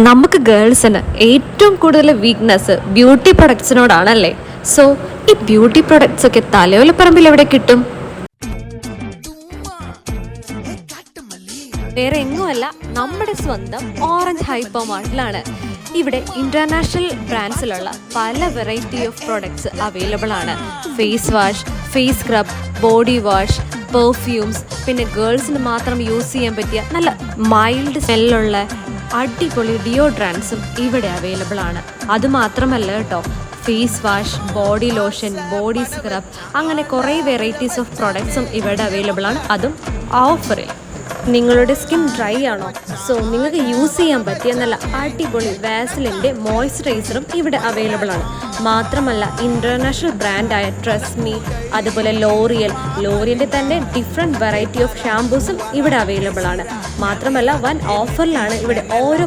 നമുക്ക് ഗേൾസിന് ഏറ്റവും കൂടുതൽ വീക്ക്നെസ് ബ്യൂട്ടി പ്രൊഡക്ട്സിനോടാണല്ലേ. സോ ഈ ബ്യൂട്ടി പ്രൊഡക്ട്സ് ഒക്കെ തലയോലപ്പറമ്പിൽ എവിടെ കിട്ടും? വേറെ എങ്ങുമല്ല, നമ്മുടെ സ്വന്തം ഓറഞ്ച് ഹൈപ്പർ മാർട്ടിലാണ്. ഇവിടെ ഇന്റർനാഷണൽ ബ്രാൻഡ്സിലുള്ള പല വെറൈറ്റി ഓഫ് പ്രൊഡക്ട്സ് അവൈലബിൾ ആണ്. Face wash, face scrub, body wash, perfumes, പിന്നെ ഗേൾസിന് മാത്രം യൂസ് ചെയ്യാൻ പറ്റിയ നല്ല മൈൽഡ് സ്മെല്ലുള്ള അടിപൊളി ഡിയോഡ്രാൻസും ഇവിടെ അവൈലബിൾ ആണ്. അതുമാത്രമല്ല കേട്ടോ, face wash, body lotion, body scrub, അങ്ങനെ കുറേ വെറൈറ്റീസ് ഓഫ് പ്രൊഡക്ട്സും ഇവിടെ അവൈലബിൾ ആണ്, അതും ഓഫറിൽ. നിങ്ങളുടെ സ്കിൻ ഡ്രൈ ആണോ? സോ നിങ്ങൾക്ക് യൂസ് ചെയ്യാൻ പറ്റിയ നല്ല അടിപൊളി വാസലിൻ്റെ മോയ്സ്ചറൈസറും ഇവിടെ അവൈലബിൾ ആണ്. മാത്രമല്ല ഇൻ്റർനാഷണൽ ബ്രാൻഡായ ട്രസ്മി, അതുപോലെ ലോറിയലിൻ്റെ തന്നെ ഡിഫറെൻറ്റ് വെറൈറ്റി ഓഫ് ഷാംപൂസും ഇവിടെ അവൈലബിൾ ആണ്. മാത്രമല്ല വൻ ഓഫറിലാണ് ഇവിടെ ഓരോ